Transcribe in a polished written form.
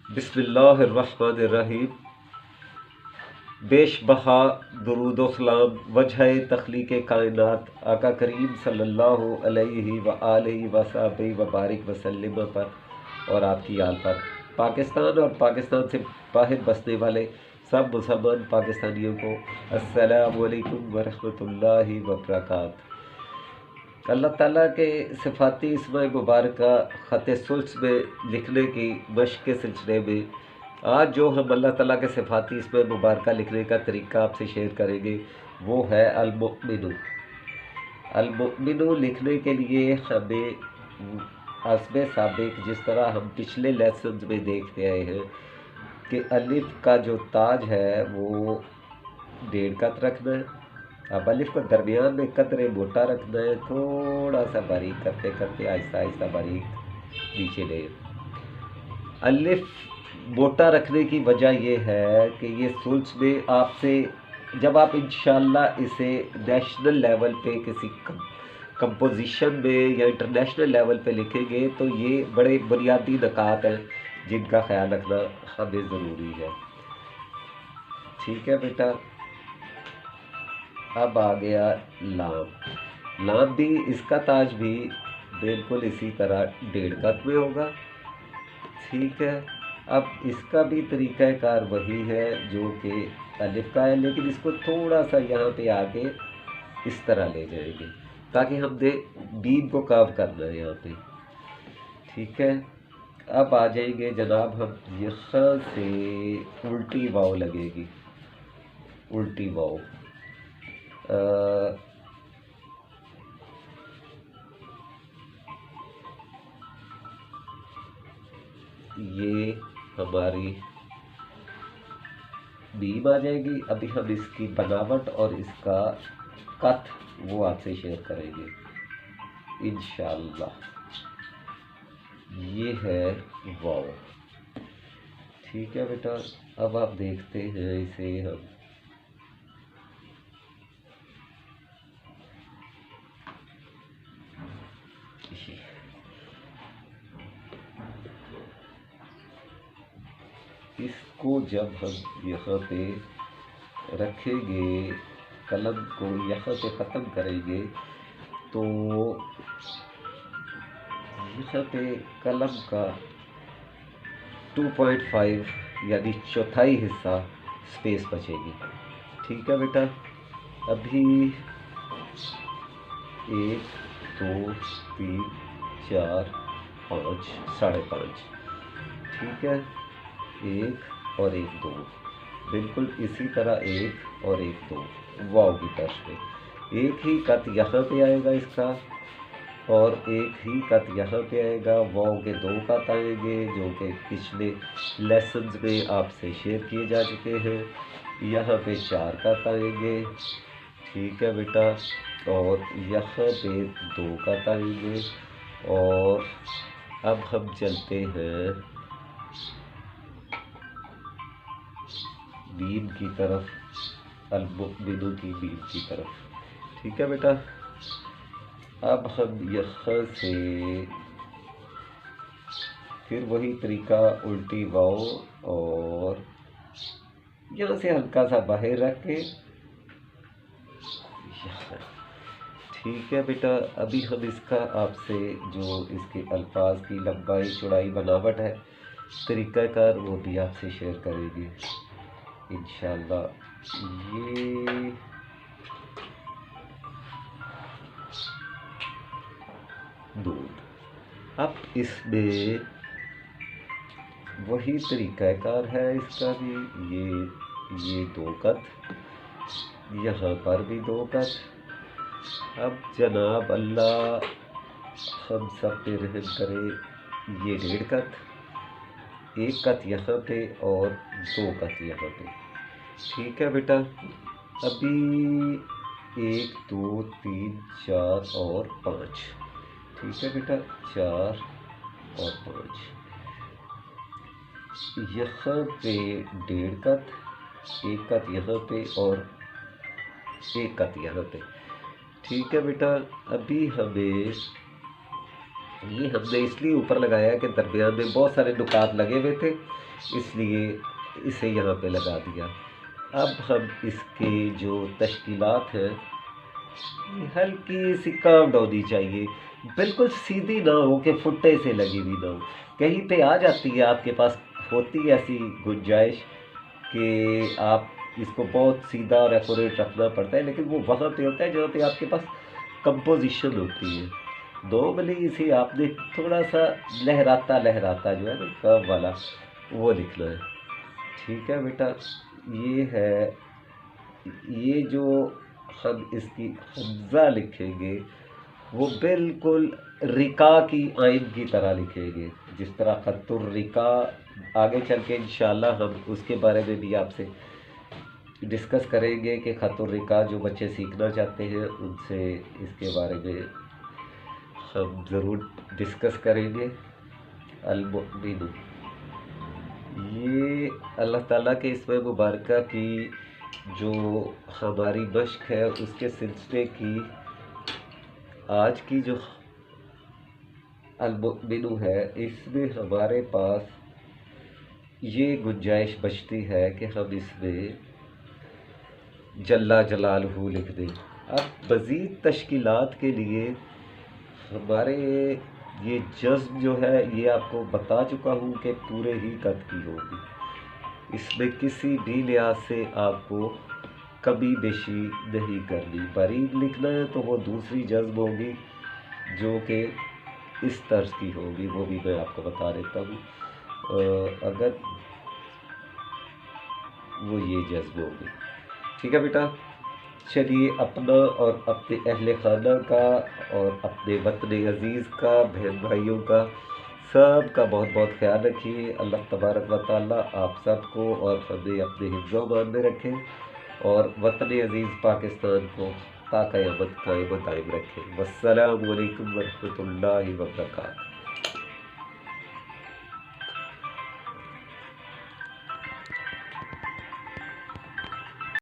بسم اللہ الرحمن الرحیم۔ بیش بہا درود و سلام وجہ تخلیق کائنات آقا کریم صلی اللہ علیہ وآلہ وصحبہ وبارک وسلم پر اور آپ کی آل پر، پاکستان اور پاکستان سے باہر بسنے والے سب مسلمان پاکستانیوں کو السلام علیکم ورحمۃ اللہ وبرکاتہ۔ اللہ تعالیٰ کے صفاتی اسم مبارکہ خط سلس میں لکھنے کی مشق کے سلسلے میں آج جو ہم اللہ تعالیٰ کے صفاتی اسم مبارکہ لکھنے کا طریقہ آپ سے شیئر کریں گے وہ ہے المؤمن۔ المؤمن لکھنے کے لیے ہمیں حسب سابق جس طرح ہم پچھلے لیسنز میں دیکھتے آئے ہیں کہ الف کا جو تاج ہے وہ 1.5 قط رکھنا ہے۔ اب الف کو درمیان میں قدرے موٹا رکھنا ہے، تھوڑا سا باریک کرتے کرتے آہستہ آہستہ باریک نیچے لے۔ الف موٹا رکھنے کی وجہ یہ ہے کہ یہ سلس میں آپ سے جب آپ انشاءاللہ اسے نیشنل لیول پہ کسی کمپوزیشن میں یا انٹرنیشنل لیول پہ لکھیں گے تو یہ بڑے بنیادی نکات ہیں جن کا خیال رکھنا ہمیں ضروری ہے۔ ٹھیک ہے بیٹا، اب آ گیا لام۔ لام بھی اس کا تاج بھی بالکل اسی طرح 1.5 قط میں ہوگا۔ ٹھیک ہے، اب اس کا بھی طریقہ کار وہی ہے جو کہ الف کا ہے، لیکن اس کو تھوڑا سا یہاں پہ آ کے اس طرح لے جائیں گے تاکہ ہم نے بیم کو کام کرنا ہے یہاں پہ۔ ٹھیک ہے، اب آ جائیں گے جناب ہم یہاں سے الٹی واو لگے گی، الٹی واو۔ یہ ہماری بیم آ جائے گی۔ ابھی ہم اس کی بناوٹ اور اس کا قط وہ آپ سے شیئر کریں گے انشاءاللہ۔ یہ ہے واو۔ ٹھیک ہے بیٹا، اب آپ دیکھتے ہیں اسے ہم اس کو جب ہم یہاں پہ رکھیں گے، قلم کو یہاں پہ ختم کریں گے تو یہاں پہ قلم کا 2.5 یعنی چوتھائی حصہ سپیس بچے گی۔ ٹھیک ہے بیٹا، ابھی 1 2 3 4 5 5.5۔ ٹھیک ہے، 1 اور 1 2، بالکل اسی طرح 1 اور 1 2 واو کی طرف پہ ایک ہی قط یہاں پہ آئے گا اس کا، اور ایک ہی قط یہاں پہ آئے گا۔ واو کے 2 قط آئیں گے جو کہ پچھلے لیسنز میں آپ سے شیئر کیے جا چکے ہیں۔ یہاں پہ 4 قط آئیں گے۔ ٹھیک ہے بیٹا، اور یہاں پہ 2 قط آئیں گے۔ اور اب ہم چلتے ہیں بیم کی طرف، المؤمن کی بیم کی طرف۔ ٹھیک ہے بیٹا، اب ہم یہاں سے پھر وہی طریقہ الٹی واو اور یہاں سے ہلکا سا باہر رکھ کے یہاں۔ ٹھیک ہے بیٹا، ابھی ہم اس کا آپ سے جو اس کے الفاظ کی لمبائی چوڑائی بناوٹ ہے طریقہ کار وہ بھی آپ سے شیئر کریں گے انشاءاللہ۔ یہ دودھ، اب اس میں وہی طریقہ کار ہے اس کا بھی، یہ 2 قط، یہاں پر بھی 2 قط۔ اب جناب اللہ ہم سب پہ رحم کرے، یہ 1.5 قط، 1 قط یہاں پہ اور 2 قط یہاں پہ۔ ٹھیک ہے بیٹا، ابھی 1 2 3 4 اور 5۔ ٹھیک ہے بیٹا، 4 اور 5، یہاں پہ 1.5 قط، 1 قط یہاں پہ اور 1 قط یہاں پہ۔ ٹھیک ہے بیٹا، ابھی ہمیں یہ ہم نے اس لیے اوپر لگایا کہ درمیان میں بہت سارے نکات لگے ہوئے تھے، اس لیے اسے یہاں پہ لگا دیا۔ اب ہم اس کے جو تشکیلات ہیں یہ ہلکی سی کام ہونی چاہیے، بالکل سیدھی نہ ہو کہ پھٹے سے لگی ہوئی نہ ہو، کہیں پہ آ جاتی ہے آپ کے پاس، ہوتی ہے ایسی گنجائش کہ آپ اس کو بہت سیدھا اور ایکوریٹ رکھنا پڑتا ہے، لیکن وہ وہاں پہ ہوتا ہے جہاں پہ آپ کے پاس کمپوزیشن ہوتی ہے۔ نارملی اسے آپ نے تھوڑا سا لہراتا لہراتا جو ہے نا کرو والا وہ لکھنا ہے، ٹھیک ہے بیٹا۔ یہ ہے، یہ جو ہم اس کی حمزہ لکھیں گے وہ بالکل رکا کی آئین کی طرح لکھیں گے، جس طرح خط الرکا، آگے چل کے انشاءاللہ ہم اس کے بارے میں بھی آپ سے ڈسکس کریں گے کہ خط الرکا جو بچے سیکھنا چاہتے ہیں ان سے اس کے بارے میں ہم ضرور ڈسکس کریں گے۔ المؤمن، یہ اللہ تعالیٰ کے اسم مبارکہ کی جو ہماری مشق ہے اس کے سلسلے کی آج کی جو المؤمن ہے، اس میں ہمارے پاس یہ گنجائش بچتی ہے کہ ہم اس میں جل جلالہ لکھ دیں۔ اب مزید تشکیلات کے لیے ہمارے یہ جذب جو ہے یہ آپ کو بتا چکا ہوں کہ پورے ہی قد کی ہوگی، اس میں کسی بھی لحاظ سے آپ کو کمی بیشی نہیں کرنی۔ باریک لکھنا ہے تو وہ دوسری جذب ہوگی جو کہ اس طرز کی ہوگی، وہ بھی میں آپ کو بتا دیتا ہوں، اگر وہ یہ جذب ہوگی، ٹھیک ہے بیٹا۔ چلیے اپنا اور اپنے اہل خانہ کا اور اپنے وطن عزیز کا، بہن بھائیوں کا، سب کا بہت بہت خیال رکھیے۔ اللہ تبارک و تعالیٰ آپ سب کو اور ہمیں اپنے حفظ و امان میں رکھیں اور وطن عزیز پاکستان کو تا قیامت قائم و دائم رکھیں۔ والسلام علیکم ورحمۃ اللہ وبرکاتہ۔